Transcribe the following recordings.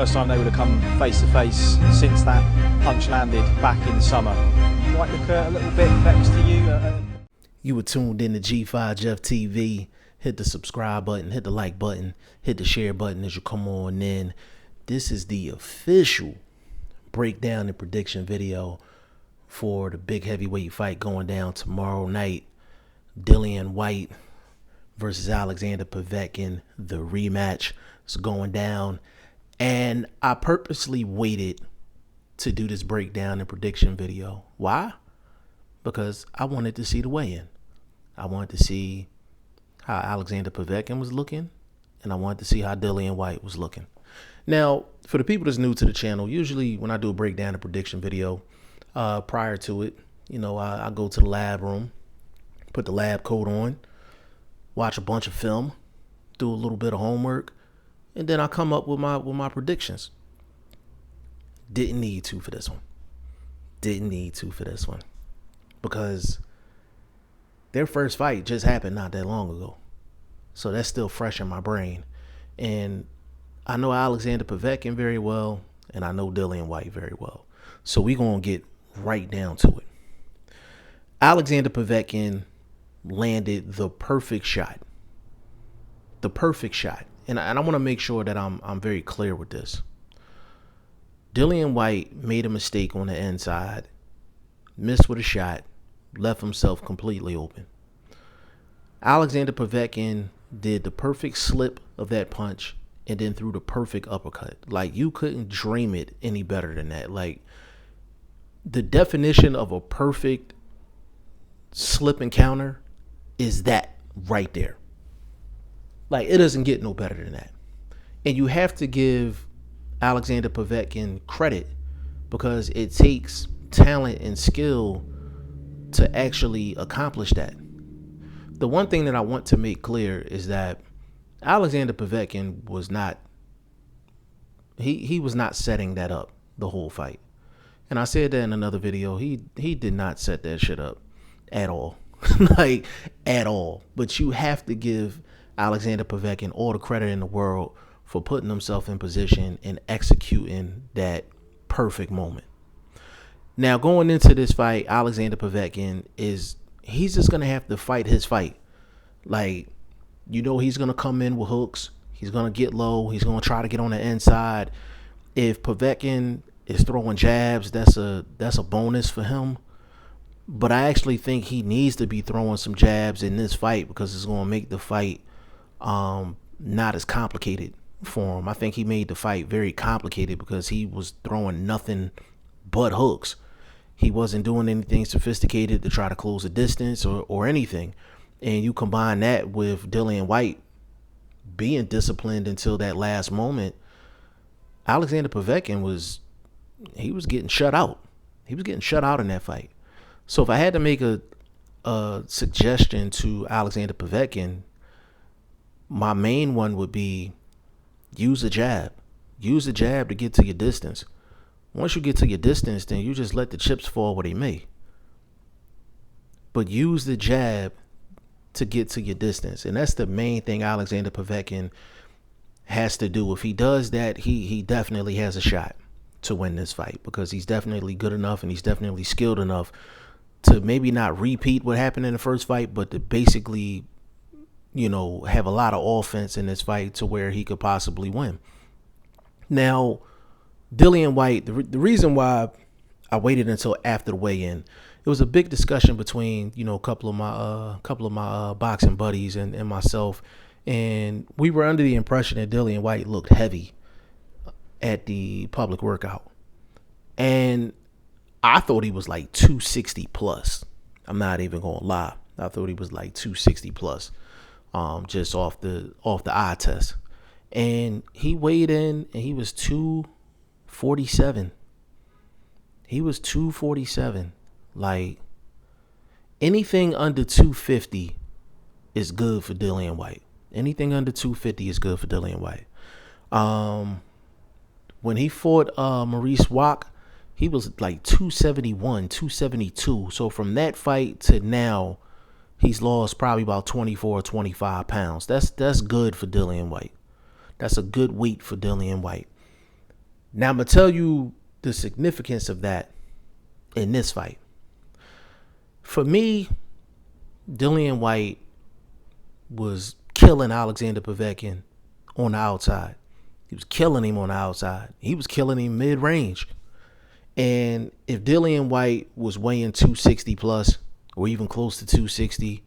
first time they would have come face to face since that punch landed back in summer. Might look a little bit vexed to you. You were tuned in to G5 Jeff TV. Hit the subscribe button, hit the like button, hit the share button as you come on in. This is the official breakdown and prediction video for the big heavyweight fight going down tomorrow night. Dillian Whyte versus Alexander Povetkin. The rematch is going down. And I purposely waited to do this breakdown and prediction video. Why? Because I wanted to see the weigh-in. I wanted to see how Alexander Povetkin was looking, and I wanted to see how Dillian Whyte was looking. Now, for the people that's new to the channel, usually when I do a breakdown and prediction video, prior to it, I go to the lab room, put the lab coat on, watch a bunch of film, do a little bit of homework, and then I come up with my predictions. Didn't need to for this one. Didn't need to for this one. Because their first fight just happened not that long ago. So that's still fresh in my brain. And I know Alexander Povetkin very well, and I know Dillian Whyte very well. So we're going to get right down to it. Alexander Povetkin landed the perfect shot. The perfect shot. And I want to make sure that I'm very clear with this. Dillian Whyte made a mistake on the inside, missed with a shot, left himself completely open. Alexander Povetkin did the perfect slip of that punch and then threw the perfect uppercut. Like, you couldn't dream it any better than that. Like, the definition of a perfect slip and counter is that right there. Like, it doesn't get no better than that. And you have to give Alexander Povetkin credit because it takes talent and skill to actually accomplish that. The one thing that I want to make clear is that Alexander Povetkin was not, he was not setting that up the whole fight. And I said that in another video. He did not set that shit up at all. Like, at all. But you have to give Alexander Povetkin all the credit in the world for putting himself in position and executing that perfect moment. Now, going into this fight, Alexander Povetkin he's just going to have to fight his fight. Like, he's going to come in with hooks. He's going to get low. He's going to try to get on the inside. If Povetkin is throwing jabs, that's a bonus for him. But I actually think he needs to be throwing some jabs in this fight because it's going to make the fight not as complicated for him. I think he made the fight very complicated because he was throwing nothing but hooks. He wasn't doing anything sophisticated to try to close the distance or anything. And you combine that with Dillian Whyte being disciplined until that last moment, Alexander Povetkin was getting shut out. He was getting shut out in that fight. So if I had to make a suggestion to Alexander Povetkin, my main one would be use the jab. Use the jab to get to your distance. Once you get to your distance, then you just let the chips fall where they may. But use the jab to get to your distance. And that's the main thing Alexander Povetkin has to do. If he does that, he definitely has a shot to win this fight because he's definitely good enough and he's definitely skilled enough to maybe not repeat what happened in the first fight, but to basically, have a lot of offense in this fight to where he could possibly win. Now, Dillian Whyte, the reason why I waited until after the weigh-in, it was a big discussion between, a couple of my boxing buddies and myself, and we were under the impression that Dillian Whyte looked heavy at the public workout. And I thought he was like 260 plus. I'm not even gonna lie. I thought he was like 260 plus, just off the eye test. And he weighed in and he was 247. He was 247. Like, anything under 250 is good for Dillian Whyte. Anything under 250 is good for Dillian Whyte. When he fought Maurice Wack, he was like 271, 272. So from that fight to now, he's lost probably about 24 or 25 pounds. That's good for Dillian Whyte. That's a good weight for Dillian Whyte. Now I'm going to tell you the significance of that in this fight. For me, Dillian Whyte was killing Alexander Povetkin on the outside. He was killing him on the outside. He was killing him mid-range. And if Dillian Whyte was weighing 260 plus or even close to 260,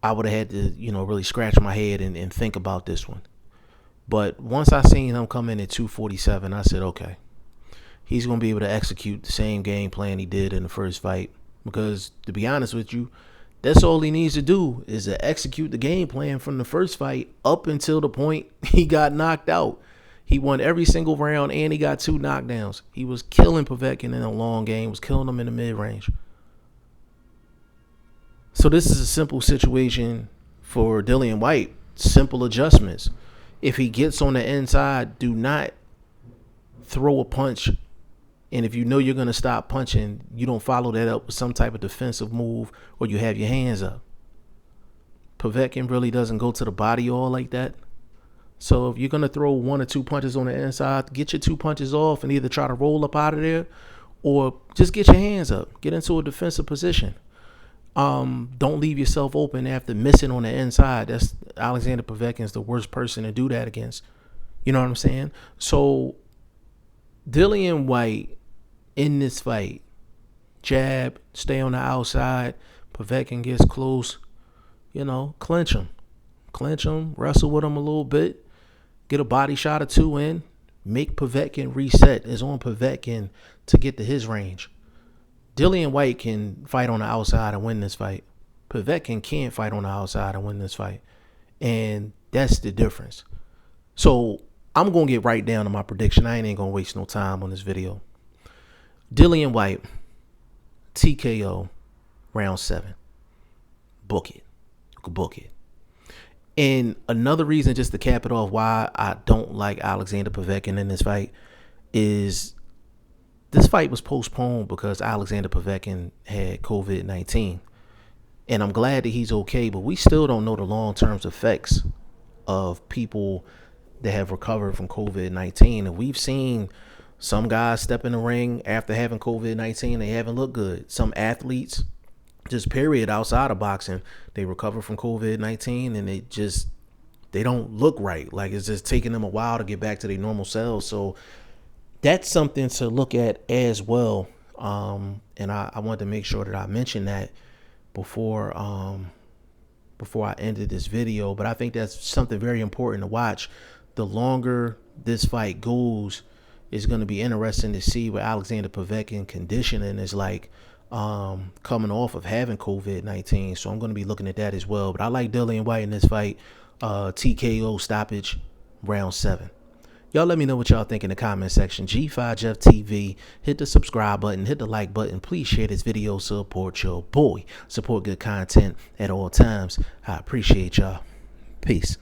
I would have had to, really scratch my head and think about this one. But once I seen him come in at 247, I said, okay, he's going to be able to execute the same game plan he did in the first fight. Because to be honest with you, that's all he needs to do is to execute the game plan from the first fight up until the point he got knocked out. He won every single round and he got 2 knockdowns. He was killing Povetkin in a long game, was killing him in the mid-range. So this is a simple situation for Dillian Whyte. Simple adjustments. If he gets on the inside, do not throw a punch. And if you know you're going to stop punching, you don't follow that up with some type of defensive move or you have your hands up. Povetkin really doesn't go to the body all like that. So if you're going to throw 1 or 2 punches on the inside, get your 2 punches off and either try to roll up out of there or just get your hands up. Get into a defensive position. Don't leave yourself open after missing on the inside. That's Alexander Povetkin's the worst person to do that against. You know what I'm saying? So Dillian Whyte in this fight, jab, stay on the outside. Povetkin gets close, clinch him. Clinch him, wrestle with him a little bit, get a body shot or 2 in, make Povetkin reset. It's on Povetkin to get to his range. Dillian Whyte can fight on the outside and win this fight. Povetkin can't fight on the outside and win this fight. And that's the difference. So I'm going to get right down to my prediction. I ain't going to waste no time on this video. Dillian Whyte, TKO, round 7. Book it. You can book it. And another reason, just to cap it off, why I don't like Alexander Povetkin in this fight is this fight was postponed because Alexander Povetkin had COVID-19. And I'm glad that he's okay, but we still don't know the long-term effects of people that have recovered from COVID-19. And we've seen some guys step in the ring after having COVID-19. They haven't looked good. Some athletes, just period, outside of boxing, they recover from COVID-19 and they don't look right. Like it's just taking them a while to get back to their normal selves. So that's something to look at as well. And I wanted to make sure that I mentioned that before I ended this video. But I think that's something very important to watch. The longer this fight goes, it's going to be interesting to see what Alexander Povetkin conditioning is like coming off of having COVID-19. So I'm going to be looking at that as well. But I like Dillian Whyte in this fight. TKO stoppage, round 7. Y'all let me know what y'all think in the comment section. G5 Jeff TV. Hit the subscribe button. Hit the like button. Please share this video. Support your boy. Support good content at all times. I appreciate y'all. Peace.